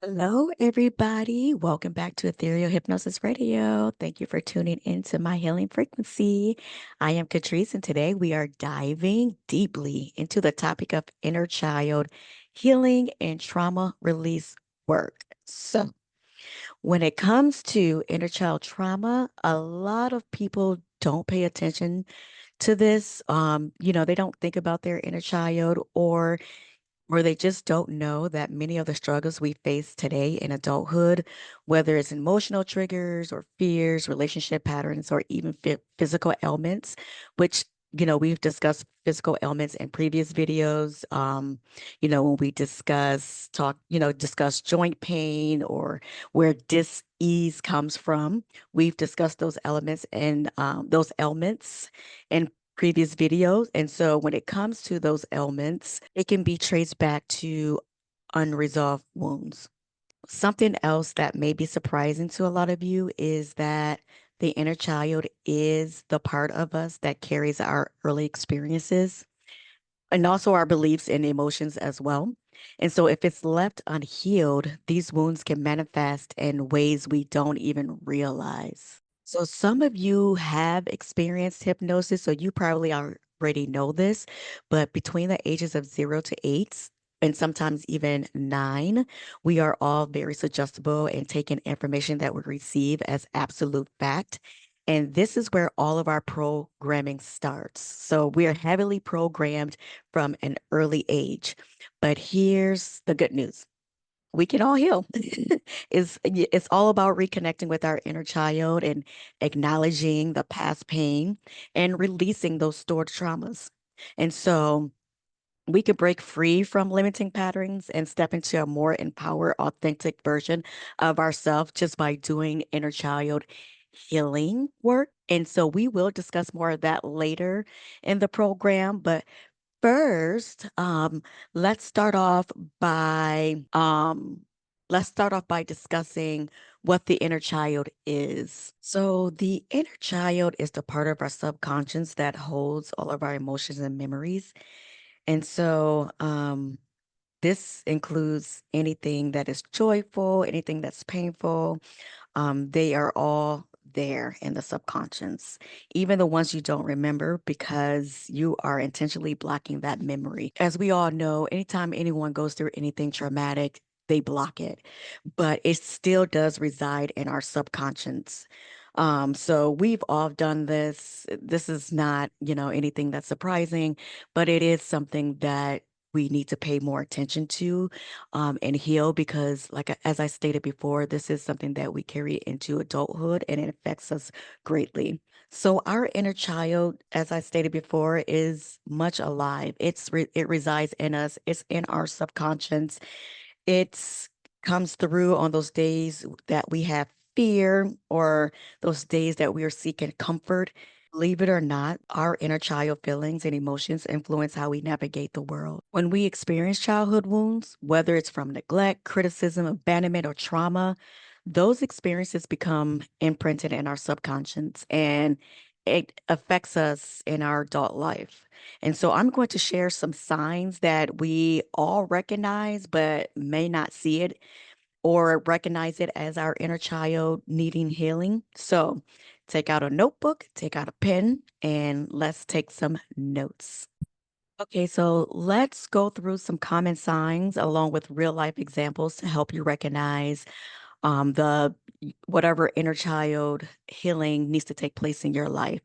Hello, everybody. Welcome back to Ethereal Hypnosis Radio. Thank you for tuning into my healing frequency. I am Catrice, and today we are diving deeply into the topic of inner child healing and trauma release work. So, when it comes to inner child trauma, a lot of people don't pay attention to this. They don't think about their inner child or they just don't know that many of the struggles we face today in adulthood, whether it's emotional triggers or fears, relationship patterns, or even physical ailments, which we've discussed physical ailments in previous videos. When we discuss joint pain or where dis-ease comes from, we've discussed those elements and those ailments in previous videos. And so when it comes to those ailments, it can be traced back to unresolved wounds. Something else that may be surprising to a lot of you is that the inner child is the part of us that carries our early experiences and also our beliefs and emotions as well. And so if it's left unhealed, these wounds can manifest in ways we don't even realize. So some of you have experienced hypnosis, so you probably already know this, but between the ages of 0 to 8, and sometimes even 9, we are all very suggestible and taking information that we receive as absolute fact. And this is where all of our programming starts. So we are heavily programmed from an early age. But here's the good news. We can all heal. It's all about reconnecting with our inner child and acknowledging the past pain and releasing those stored traumas. And so we could break free from limiting patterns and step into a more empowered, authentic version of ourselves just by doing inner child healing work. And so we will discuss more of that later in the program. But first, let's start off by discussing what the inner child is. So the inner child is the part of our subconscious that holds all of our emotions and memories. And so this includes anything that is joyful, anything that's painful. They are all there in the subconscious, even the ones you don't remember because you are intentionally blocking that memory. As we all know, anytime anyone goes through anything traumatic, they block it, but it still does reside in our subconscious. So we've all done this. This is not, anything that's surprising, but it is something that we need to pay more attention to and heal because, as I stated before, this is something that we carry into adulthood and it affects us greatly. So our inner child, as I stated before, is much alive. It resides in us. It's in our subconscious. It comes through on those days that we have fear or those days that we are seeking comfort. Believe it or not, our inner child feelings and emotions influence how we navigate the world. When we experience childhood wounds, whether it's from neglect, criticism, abandonment, or trauma, those experiences become imprinted in our subconscious and it affects us in our adult life. And so I'm going to share some signs that we all recognize, but may not see it or recognize it as our inner child needing healing. So take out a notebook, take out a pen, and let's take some notes. Okay, so let's go through some common signs along with real life examples to help you recognize the whatever inner child healing needs to take place in your life.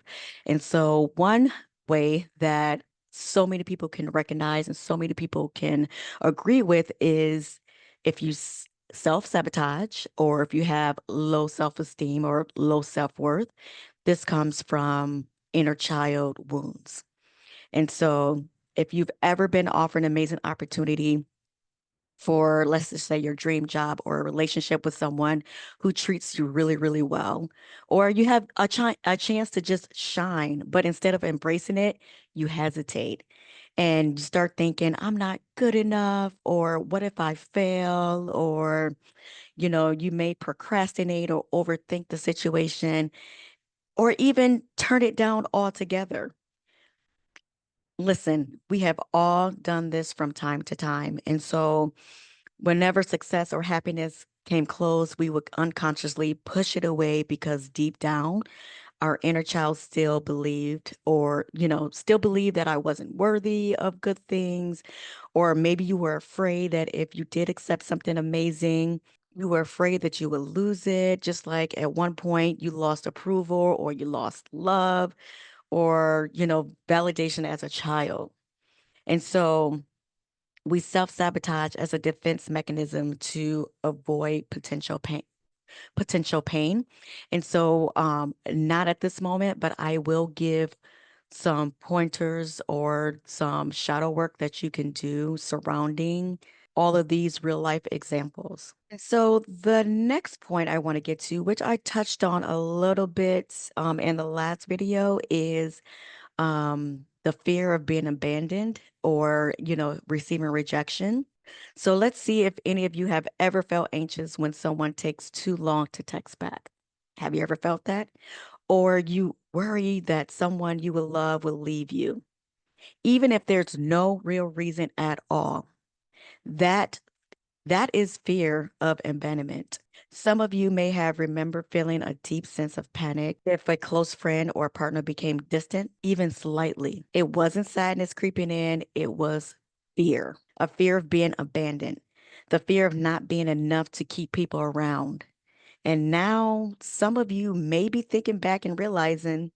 And so one way that so many people can recognize and so many people can agree with is if you self-sabotage or if you have low self-esteem or low self-worth, this comes from inner child wounds. And so if you've ever been offered an amazing opportunity for, let's just say, your dream job or a relationship with someone who treats you really, really well, or you have a chance to just shine, but instead of embracing it, you hesitate and you start thinking, I'm not good enough, or what if I fail, or, you may procrastinate or overthink the situation, or even turn it down altogether. Listen, we have all done this from time to time. And so Whenever success or happiness came close, we would unconsciously push it away because deep down, our inner child still believed, or, still believed that I wasn't worthy of good things. Or maybe you were afraid that if you did accept something amazing, you were afraid that you would lose it. Just like at one point you lost approval or you lost love or, validation as a child. And so we self-sabotage as a defense mechanism to avoid potential pain. And so, not at this moment, but I will give some pointers or some shadow work that you can do surrounding all of these real life examples. And so the next point I want to get to, which I touched on a little bit in the last video, is the fear of being abandoned or, receiving rejection. So let's see if any of you have ever felt anxious when someone takes too long to text back. Have you ever felt that? Or you worry that someone you will love will leave you, even if there's no real reason at all. That that is fear of abandonment. Some of you may have remembered feeling a deep sense of panic if a close friend or partner became distant, even slightly. It wasn't sadness creeping in, it was fear, a fear of being abandoned, the fear of not being enough to keep people around. And now some of you may be thinking back and realizing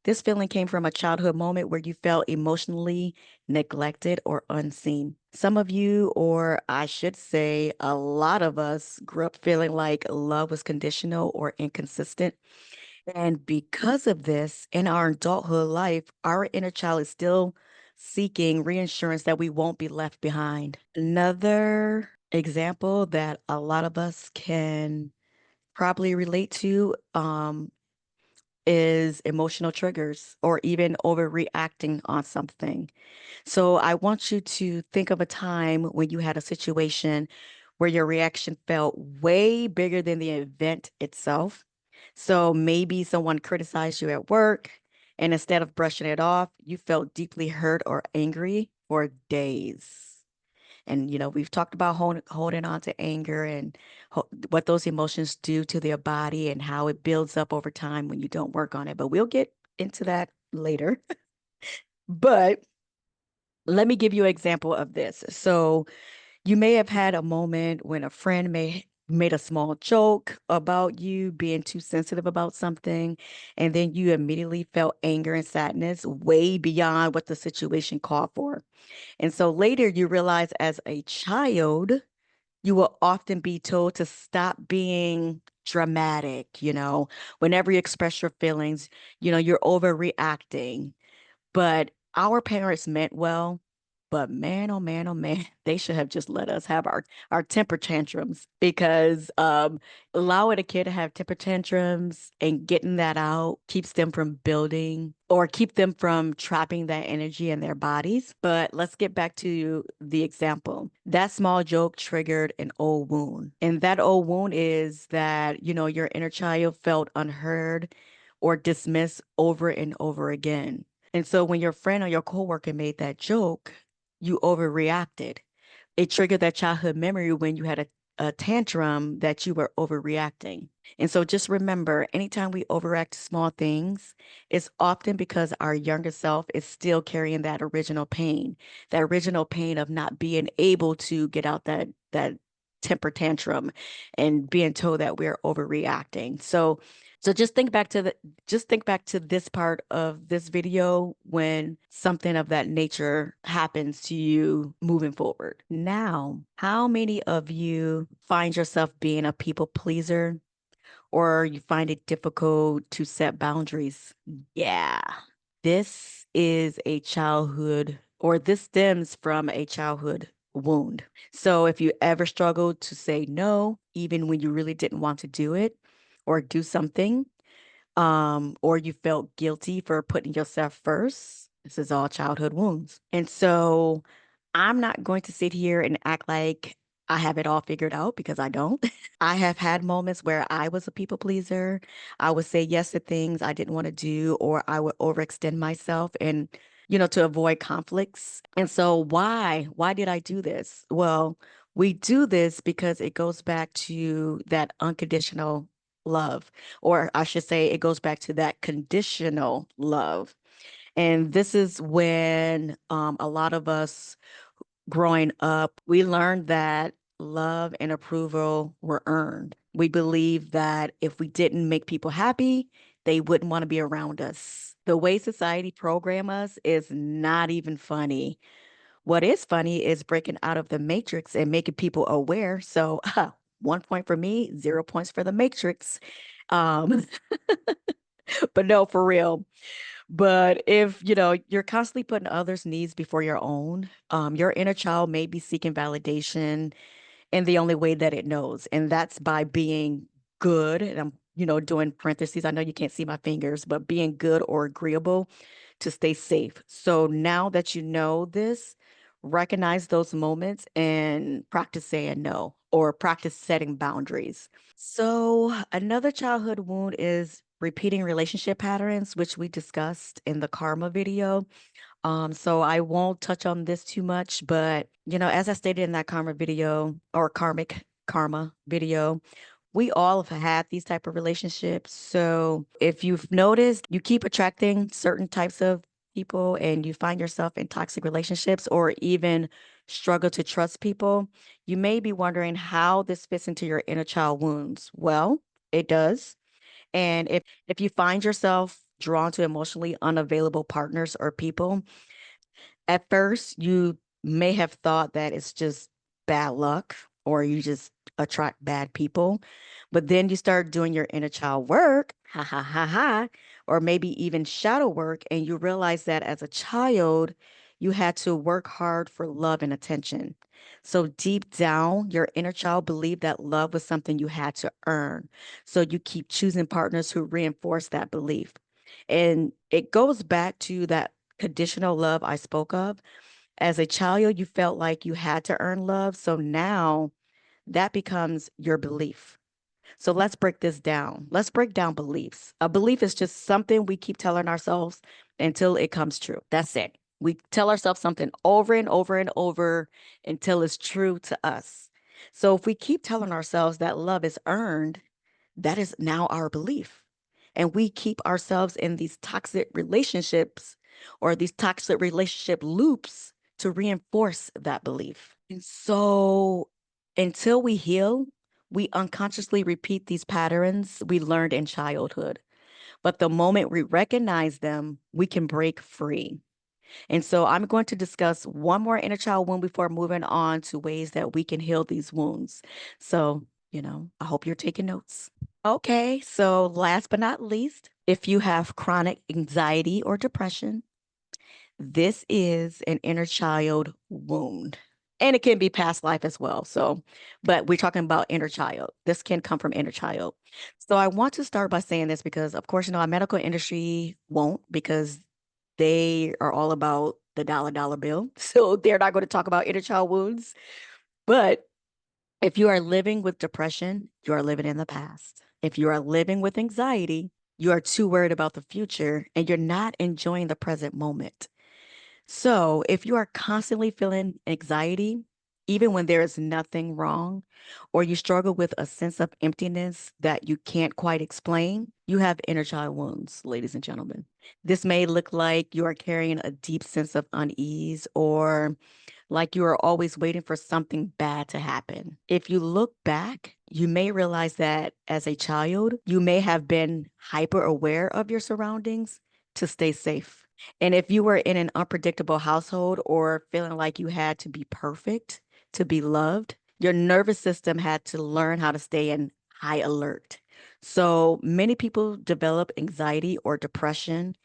this feeling came from a childhood moment where you felt emotionally neglected or unseen. Some of you, or I should say, a lot of us, grew up feeling like love was conditional or inconsistent. And because of this, in our adulthood life, our inner child is still seeking reassurance that we won't be left behind. Another example that a lot of us can probably relate to is emotional triggers or even overreacting on something. So I want you to think of a time when you had a situation where your reaction felt way bigger than the event itself. So maybe someone criticized you at work, and instead of brushing it off, you felt deeply hurt or angry for days. And, we've talked about holding on to anger and what those emotions do to their body and how it builds up over time when you don't work on it. But we'll get into that later. But let me give you an example of this. So you may have had a moment when a friend may made a small joke about you being too sensitive about something, and then you immediately felt anger and sadness way beyond what the situation called for. And so later you realize as a child, you will often be told to stop being dramatic, whenever you express your feelings, you're overreacting. But our parents meant well, but man, oh man, oh man, they should have just let us have our temper tantrums because allowing a kid to have temper tantrums and getting that out keeps them from building or keep them from trapping that energy in their bodies. But let's get back to the example. That small joke triggered an old wound. And that old wound is that, your inner child felt unheard or dismissed over and over again. And so when your friend or your coworker made that joke, you overreacted. It triggered that childhood memory when you had a tantrum that you were overreacting. And so just remember, anytime we overact to small things, it's often because our younger self is still carrying that original pain of not being able to get out that temper tantrum and being told that we're overreacting. So just think back to this part of this video when something of that nature happens to you moving forward. Now, how many of you find yourself being a people pleaser or you find it difficult to set boundaries? Yeah. This is a childhood, or this stems from a childhood wound. So if you ever struggled to say no, even when you really didn't want to do it or do something, or you felt guilty for putting yourself first, this is all childhood wounds. And so I'm not going to sit here and act like I have it all figured out because I don't. I have had moments where I was a people pleaser. I would say yes to things I didn't want to do, or I would overextend myself and, to avoid conflicts. And so why? Why did I do this? Well, We do this because it goes back to that unconditional love, or I should say, it goes back to that conditional love. And this is when a lot of us growing up, we learned that love and approval were earned. We believe that if we didn't make people happy, they wouldn't want to be around us. The way society program us is not even funny. What is funny is breaking out of the matrix and making people aware. So, 1 point for me, 0 points for the matrix. Um, but no, for real. But if, you're constantly putting others' needs before your own, your inner child may be seeking validation in the only way that it knows, and that's by being good. And I'm, doing parentheses. I know you can't see my fingers, but being good or agreeable to stay safe. So now that you know this, recognize those moments and practice saying no or practice setting boundaries. So, another childhood wound is repeating relationship patterns, which we discussed in the karma video. So I won't touch on this too much, but as I stated in that karma video or karmic karma video, we all have had these type of relationships. So if you've noticed, you keep attracting certain types of people and you find yourself in toxic relationships or even struggle to trust people, you may be wondering how this fits into your inner child wounds. Well, it does. And if you find yourself drawn to emotionally unavailable partners or people, at first, you may have thought that it's just bad luck or you just attract bad people. But then you start doing your inner child work, ha ha ha ha, or maybe even shadow work, and you realize that as a child, you had to work hard for love and attention. So deep down, your inner child believed that love was something you had to earn. So you keep choosing partners who reinforce that belief. And it goes back to that conditional love I spoke of. As a child, you felt like you had to earn love. So now that becomes your belief. So let's break this down. Let's break down beliefs. A belief is just something we keep telling ourselves until it comes true. That's it. We tell ourselves something over and over and over until it's true to us. So if we keep telling ourselves that love is earned, that is now our belief. And we keep ourselves in these toxic relationships or these toxic relationship loops to reinforce that belief. And so until we heal, we unconsciously repeat these patterns we learned in childhood. But the moment we recognize them, we can break free. And so I'm going to discuss one more inner child wound before moving on to ways that we can heal these wounds. So, I hope you're taking notes. Okay, so last but not least, if you have chronic anxiety or depression, this is an inner child wound. And it can be past life as well. So, but we're talking about inner child. This can come from inner child. So I want to start by saying this because, of course, our medical industry won't because they are all about the dollar bill. So they're not going to talk about inner child wounds. But if you are living with depression, you are living in the past. If you are living with anxiety, you are too worried about the future and you're not enjoying the present moment. So, if you are constantly feeling anxiety, even when there is nothing wrong, or you struggle with a sense of emptiness that you can't quite explain, you have inner child wounds, ladies and gentlemen. This may look like you are carrying a deep sense of unease or like you are always waiting for something bad to happen. If you look back, you may realize that as a child, you may have been hyper aware of your surroundings to stay safe. And if you were in an unpredictable household or feeling like you had to be perfect to be loved, your nervous system had to learn how to stay in high alert. So many people develop anxiety or depression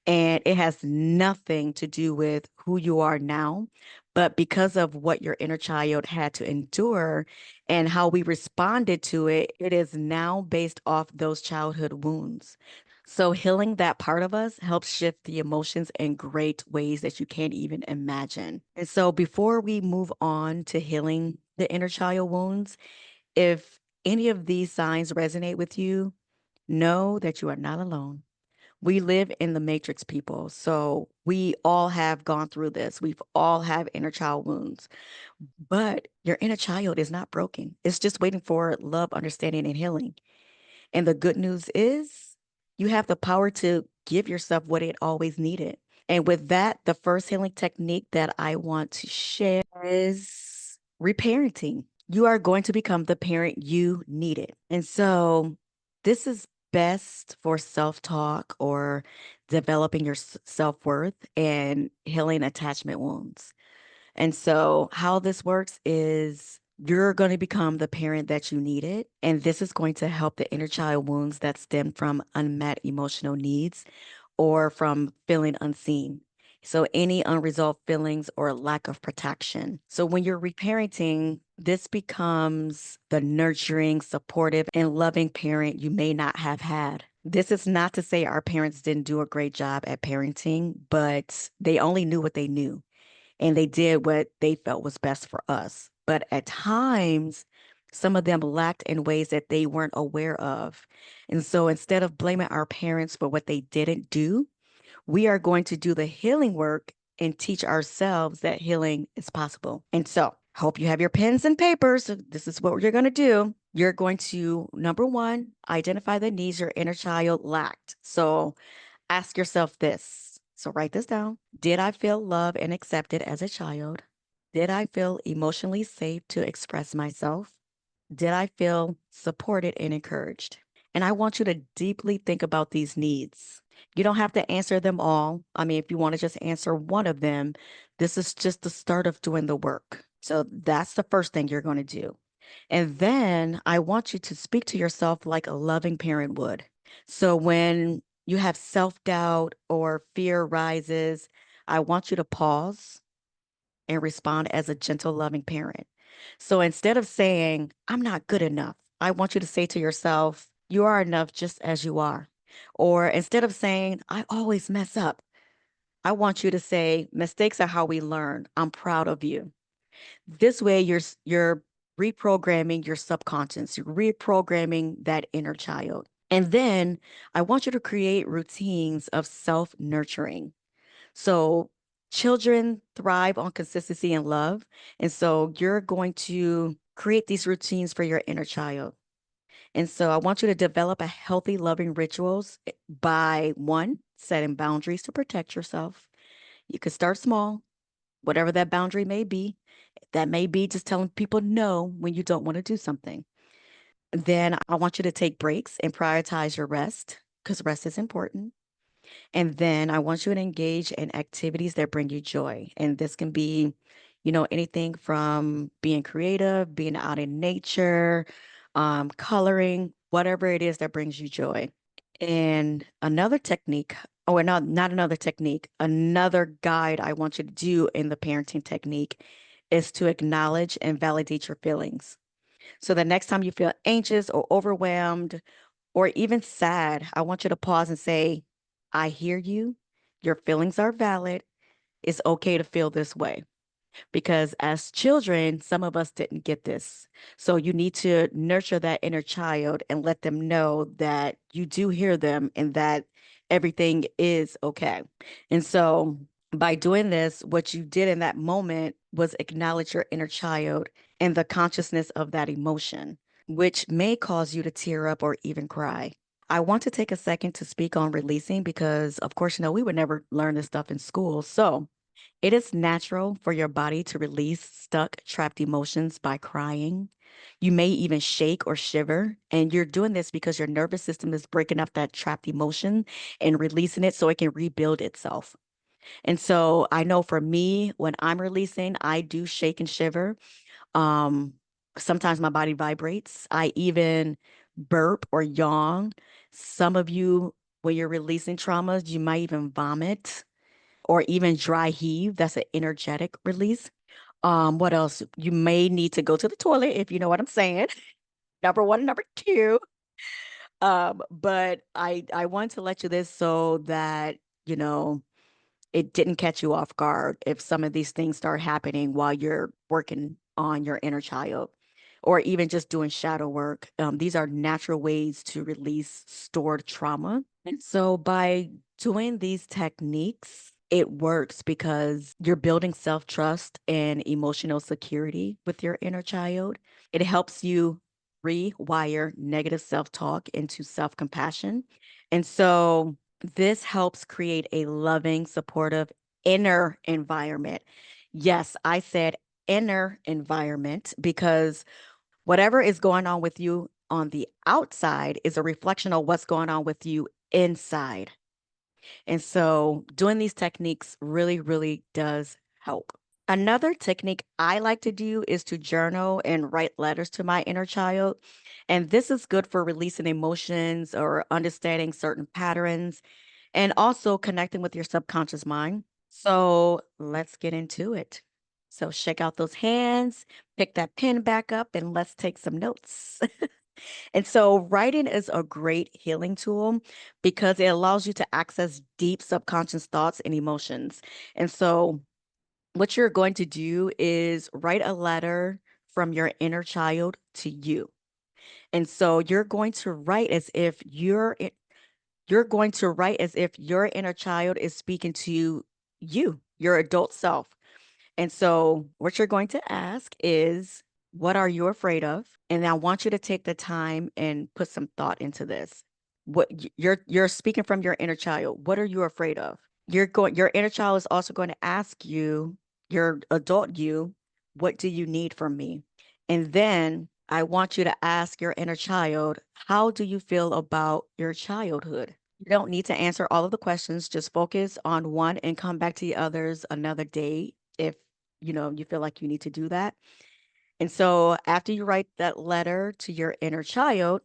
and it has nothing to do with who you are now, but because of what your inner child had to endure and how we responded to it, it is now based off those childhood wounds. So healing that part of us helps shift the emotions in great ways that you can't even imagine. And so before we move on to healing the inner child wounds, if any of these signs resonate with you, know that you are not alone. We live in the matrix, people. So We all have gone through this. We've all have inner child wounds, but your inner child is not broken. It's just waiting for love, understanding, and healing. And the good news is you have the power to give yourself what it always needed. And with that, the first healing technique that I want to share is reparenting. You are going to become the parent you needed. And so this is best for self talk or developing your self worth and healing attachment wounds. And so, how this works is you're going to become the parent that you needed. And this is going to help the inner child wounds that stem from unmet emotional needs or from feeling unseen. So, any unresolved feelings or lack of protection. So, when you're reparenting, this becomes the nurturing, supportive, and loving parent you may not have had. This is not to say our parents didn't do a great job at parenting, but they only knew what they knew and they did what they felt was best for us. But at times, some of them lacked in ways that they weren't aware of. And so instead of blaming our parents for what they didn't do, we are going to do the healing work and teach ourselves that healing is possible. And so, hope you have your pens and papers. This is what you're going to do. You're going to, number one, identify the needs your inner child lacked. So, ask yourself this. So write this down. Did I feel loved and accepted as a child? Did I feel emotionally safe to express myself? Did I feel supported and encouraged? And I want you to deeply think about these needs. You don't have to answer them all. I mean, if you want to just answer one of them, this is just the start of doing the work. So that's the first thing you're going to do. And then I want you to speak to yourself like a loving parent would. So when you have self doubt or fear rises, I want you to pause and respond as a gentle, loving parent. So instead of saying, I'm not good enough, I want you to say to yourself, you are enough just as you are. Or instead of saying, I always mess up, I want you to say, mistakes are how we learn. I'm proud of you. This way you're reprogramming your subconscious, you're reprogramming that inner child. And then I want you to create routines of self-nurturing. So children thrive on consistency and love. And so you're going to create these routines for your inner child. And so I want you to develop a healthy, loving rituals by one, setting boundaries to protect yourself. You can start small, whatever that boundary may be. That may be just telling people no when you don't want to do something. Then I want you to take breaks and prioritize your rest because rest is important. And then I want you to engage in activities that bring you joy. And this can be, anything from being creative, being out in nature, coloring, whatever it is that brings you joy. And another technique, or not another technique, another guide I want you to do in the parenting technique is to acknowledge and validate your feelings. So the next time you feel anxious or overwhelmed or even sad, I want you to pause and say, I hear you. Your feelings are valid. It's okay to feel this way. Because as children, some of us didn't get this. So you need to nurture that inner child and let them know that you do hear them and that everything is okay. And so by doing this, what you did in that moment was acknowledge your inner child and the consciousness of that emotion, which may cause you to tear up or even cry. I want to take a second to speak on releasing because, of course, we would never learn this stuff in school. So it is natural for your body to release stuck, trapped emotions by crying. You may even shake or shiver. And you're doing this because your nervous system is breaking up that trapped emotion and releasing it so it can rebuild itself. And so I know for me, when I'm releasing, I do shake and shiver. Um, Sometimes my body vibrates. I even burp or yawn. Some of you, when you're releasing traumas, you might even vomit or even dry heave. That's an energetic release. What else? You may need to go to the toilet if you know what I'm saying. Number one, number two. But I want to let you this so that you know it didn't catch you off guard if some of these things start happening while you're working on your inner child or even just doing shadow work. These are natural ways to release stored trauma. And so by doing these techniques, it works because you're building self-trust and emotional security with your inner child. It helps you rewire negative self-talk into self-compassion. And so this helps create a loving, supportive inner environment. Yes, I said inner environment because whatever is going on with you on the outside is a reflection of what's going on with you inside. And so doing these techniques really, really does help. Another technique I like to do is to journal and write letters to my inner child. And this is good for releasing emotions or understanding certain patterns and also connecting with your subconscious mind. So let's get into it. So shake out those hands, pick that pen back up, and let's take some notes. And so writing is a great healing tool because it allows you to access deep subconscious thoughts and emotions. And so what you're going to do is write a letter from your inner child to you. And so you're going to write as if you're going to write as if your inner child is speaking to you, your adult self. And so what you're going to ask is, what are you afraid of? And I want you to take the time and put some thought into this. You're speaking from your inner child. What are you afraid of? Your inner child is also going to ask you, your adult you, what do you need from me? And then I want you to ask your inner child, how do you feel about your childhood? You don't need to answer all of the questions. Just focus on one and come back to the others another day if you feel like you need to do that. And so after you write that letter to your inner child,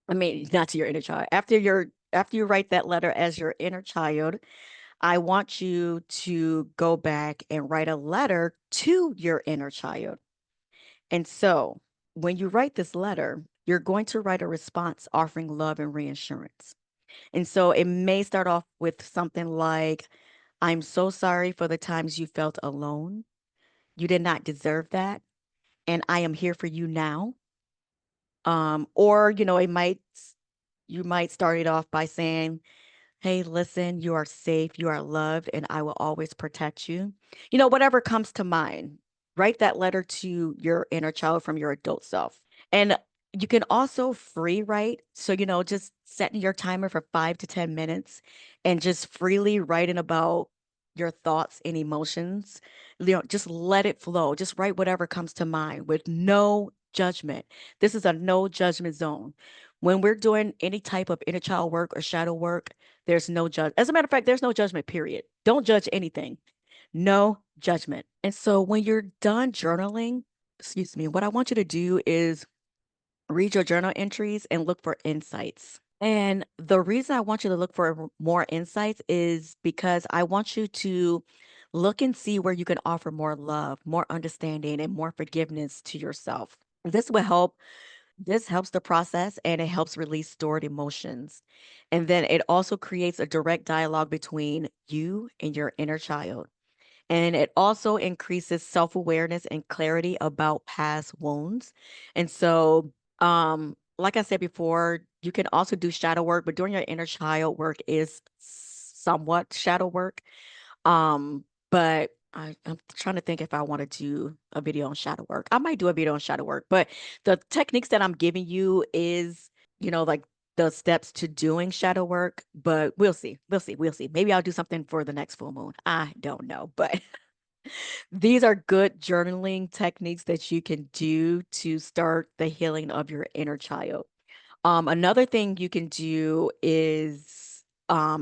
I mean, not to your inner child, after you write that letter as your inner child, I want you to go back and write a letter to your inner child. And so when you write this letter, you're going to write a response offering love and reassurance. And so it may start off with something like, I'm so sorry for the times you felt alone. You did not deserve that. And I am here for you now. Or, you might start it off by saying, hey, listen, you are safe, you are loved, and I will always protect you. Whatever comes to mind, write that letter to your inner child from your adult self. And you can also free write. So, just setting your timer for 5 to 10 minutes and just freely writing about your thoughts and emotions. Just let it flow. Just write whatever comes to mind with no judgment. This is a no judgment zone. When we're doing any type of inner child work or shadow work, there's no judge. As a matter of fact, there's no judgment, period. Don't judge anything. No judgment. And so when you're done journaling, excuse me, what I want you to do is read your journal entries and look for insights. And the reason I want you to look for more insights is because I want you to look and see where you can offer more love, more understanding, and more forgiveness to yourself. This will help. This helps the process and it helps release stored emotions. And then it also creates a direct dialogue between you and your inner child. And it also increases self-awareness and clarity about past wounds. And so, like I said before, you can also do shadow work, but doing your inner child work is somewhat shadow work. But I'm trying to think if I want to do a video on shadow work. I might do a video on shadow work, but the techniques that I'm giving you is, like the steps to doing shadow work, but we'll see. We'll see. We'll see. Maybe I'll do something for the next full moon. I don't know, but these are good journaling techniques that you can do to start the healing of your inner child. Another thing you can do is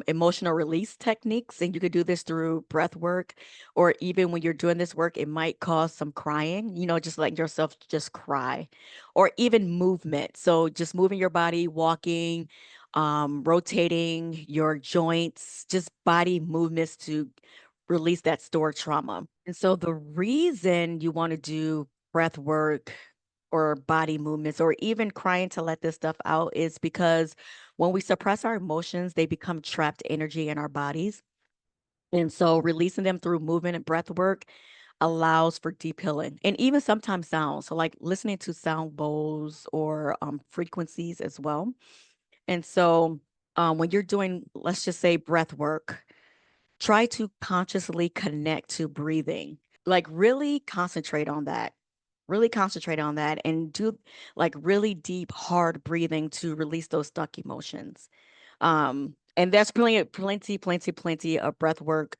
emotional release techniques, and you could do this through breath work, or even when you're doing this work, it might cause some crying, just letting yourself just cry, or even movement. So just moving your body, walking, rotating your joints, just body movements to release that stored trauma. And so the reason you want to do breath work or body movements or even crying to let this stuff out is because when we suppress our emotions, they become trapped energy in our bodies. And so releasing them through movement and breath work allows for deep healing and even sometimes sound. So, like listening to sound bowls or frequencies as well. And so, when you're doing, let's just say, breath work, try to consciously connect to breathing. Like really concentrate on that. Really concentrate on that and do like really deep, hard breathing to release those stuck emotions. And there's plenty of breath work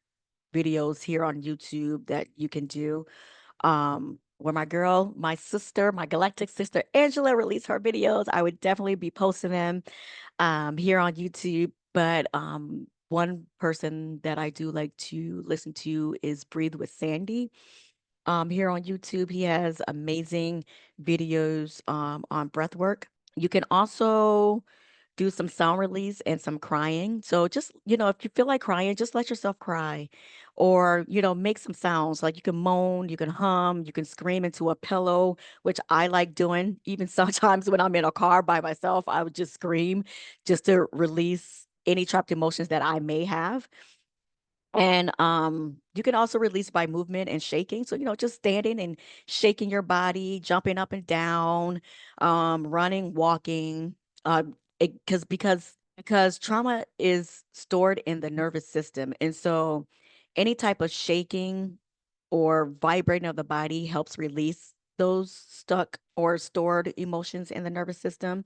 videos here on YouTube that you can do. When my girl, my sister, my galactic sister Angela released her videos, I would definitely be posting them here on YouTube. But one person that I do like to listen to is Breathe with Sandy. Here on YouTube, he has amazing videos on breath work. You can also do some sound release and some crying. So just, if you feel like crying, just let yourself cry or, make some sounds. Like you can moan, you can hum, you can scream into a pillow, which I like doing. Even sometimes when I'm in a car by myself, I would just scream just to release any trapped emotions that I may have. And you can also release by movement and shaking. So, just standing and shaking your body, jumping up and down, running, walking. Because trauma is stored in the nervous system. And so any type of shaking or vibrating of the body helps release those stuck or stored emotions in the nervous system.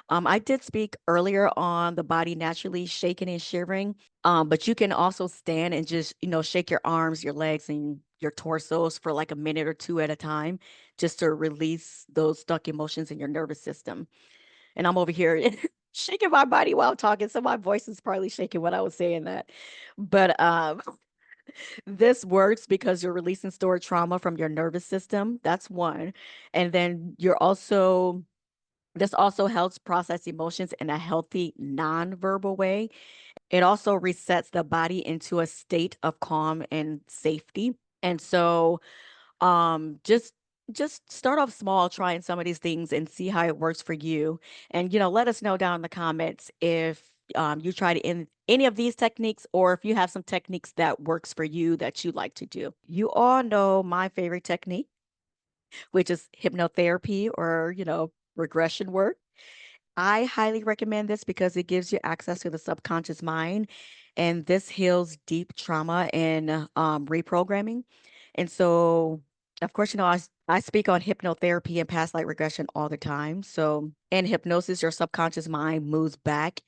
I did speak earlier on the body naturally shaking and shivering, but you can also stand and just, shake your arms, your legs, and your torsos for like a minute or two at a time, just to release those stuck emotions in your nervous system. And I'm over here shaking my body while I'm talking, so my voice is probably shaking when I was saying that. But this works because you're releasing stored trauma from your nervous system. That's one. And then this also helps process emotions in a healthy, non-verbal way. It also resets the body into a state of calm and safety. And so, just start off small, trying some of these things and see how it works for you. And let us know down in the comments if you tried in any of these techniques or if you have some techniques that works for you that you like to do. You all know my favorite technique, which is hypnotherapy or, regression work. I highly recommend this because it gives you access to the subconscious mind, and this heals deep trauma and reprogramming. And so, of course, I speak on hypnotherapy and past life regression all the time. So, in hypnosis, your subconscious mind moves back,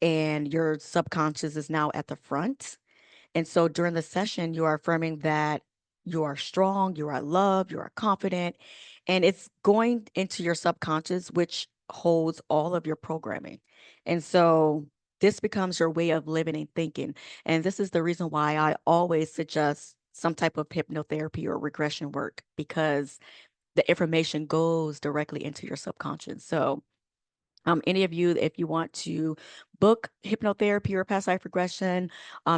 and your subconscious is now at the front. And so during the session, you are affirming that you are strong, you are loved, you are confident, and it's going into your subconscious, which holds all of your programming. And so this becomes your way of living and thinking. And this is the reason why I always suggest some type of hypnotherapy or regression work because the information goes directly into your subconscious. So any of you, if you want to book hypnotherapy or past life regression,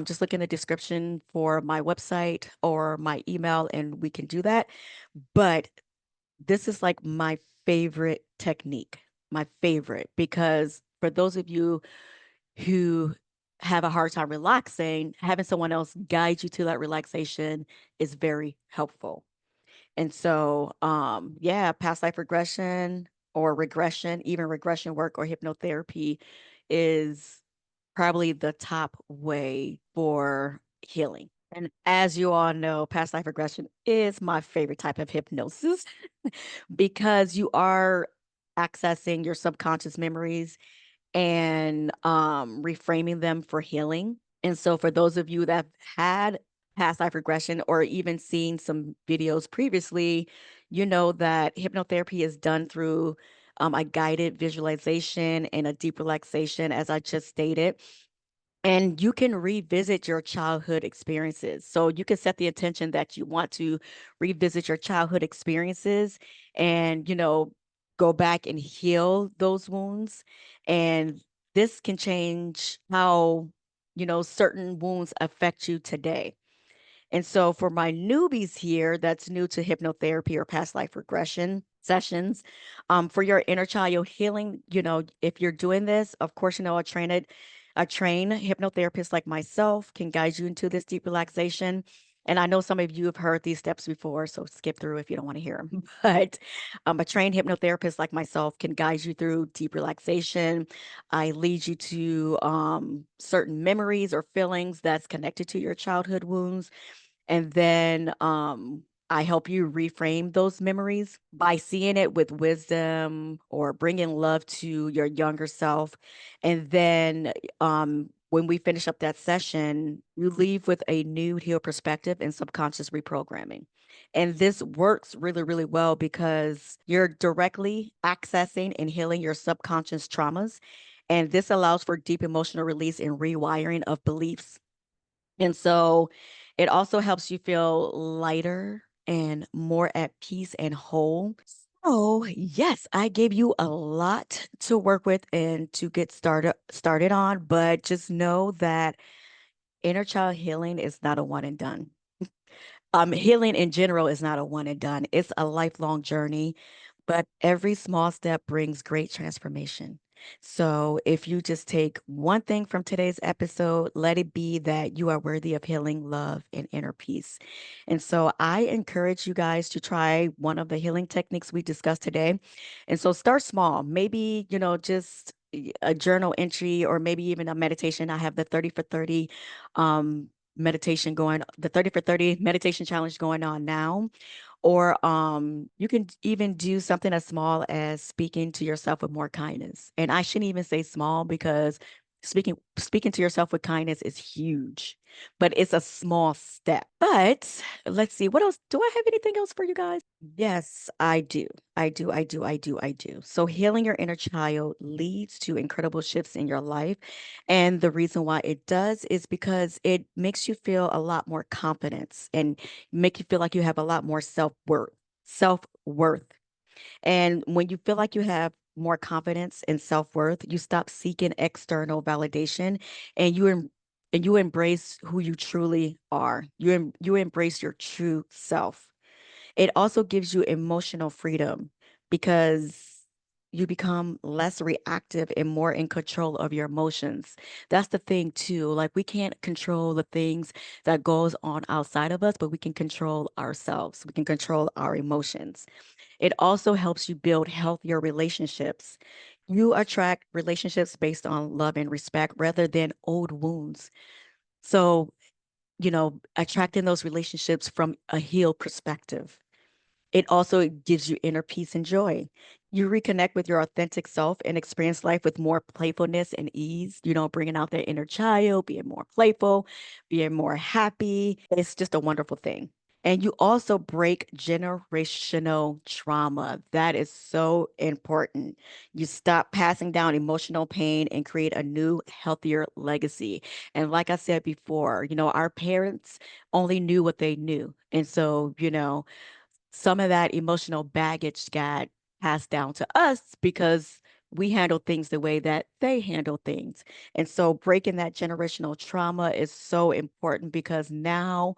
just look in the description for my website or my email, and we can do that. But this is like my favorite technique, my favorite, because for those of you who have a hard time relaxing, having someone else guide you to that relaxation is very helpful. And so, yeah, past life regression or regression, even regression work or hypnotherapy is probably the top way for healing. And as you all know, past life regression is my favorite type of hypnosis because you are accessing your subconscious memories and reframing them for healing. And so for those of you that have had past life regression or even seen some videos previously, you know that hypnotherapy is done through a guided visualization and a deep relaxation, as I just stated. And you can revisit your childhood experiences. So you can set the intention that you want to revisit your childhood experiences and, go back and heal those wounds. And this can change how, certain wounds affect you today. And so for my newbies here that's new to hypnotherapy or past life regression sessions, for your inner child healing, if you're doing this, of course, a trained hypnotherapist like myself can guide you into this deep relaxation. And I know some of you have heard these steps before, so skip through if you don't want to hear them. But a trained hypnotherapist like myself can guide you through deep relaxation. I lead you to certain memories or feelings that's connected to your childhood wounds. And then I help you reframe those memories by seeing it with wisdom or bringing love to your younger self. And then when we finish up that session, you leave with a new healed perspective and subconscious reprogramming. And this works really, really well because you're directly accessing and healing your subconscious traumas. And this allows for deep emotional release and rewiring of beliefs, and so it also helps you feel lighter and more at peace and whole. So, yes, I gave you a lot to work with and to get started on, but just know that inner child healing is not a one and done. Healing in general is not a one and done. It's a lifelong journey, but every small step brings great transformation. So if you just take one thing from today's episode, let it be that you are worthy of healing, love, and inner peace. And so I encourage you guys to try one of the healing techniques we discussed today. And so start small, maybe, just a journal entry or maybe even a meditation. I have the 30 for 30 meditation going, the 30 for 30 meditation challenge going on now. Or you can even do something as small as speaking to yourself with more kindness. And I shouldn't even say small because speaking to yourself with kindness is huge, but it's a small step. But let's see, what else? Do I have anything else for you guys? Yes, I do. I do. So healing your inner child leads to incredible shifts in your life. And the reason why it does is because it makes you feel a lot more confidence and make you feel like you have a lot more self-worth. Self-worth. And when you feel like you have more confidence and self-worth, you stop seeking external validation and you embrace who you truly are. You embrace your true self. It also gives you emotional freedom because you become less reactive and more in control of your emotions. That's the thing too. Like we can't control the things that goes on outside of us, but we can control ourselves. We can control our emotions. It also helps you build healthier relationships. You attract relationships based on love and respect rather than old wounds. So, attracting those relationships from a healed perspective. It also gives you inner peace and joy. You reconnect with your authentic self and experience life with more playfulness and ease, bringing out that inner child, being more playful, being more happy. It's just a wonderful thing. And you also break generational trauma. That is so important. You stop passing down emotional pain and create a new, healthier legacy. And like I said before, our parents only knew what they knew. And so, some of that emotional baggage got passed down to us because we handle things the way that they handle things. And so breaking that generational trauma is so important because now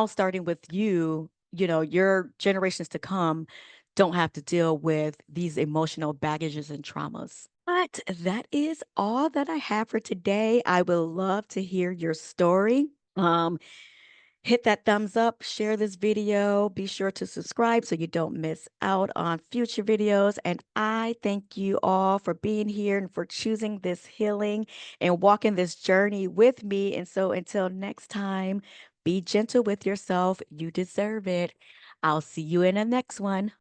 starting with you, your generations to come don't have to deal with these emotional baggages and traumas. But that is all that I have for today. I would love to hear your story. Um, Hit that thumbs up, share this video, be sure to subscribe so you don't miss out on future videos. And I thank you all for being here and for choosing this healing and walking this journey with me. And so until next time, be gentle with yourself. You deserve it. I'll see you in the next one.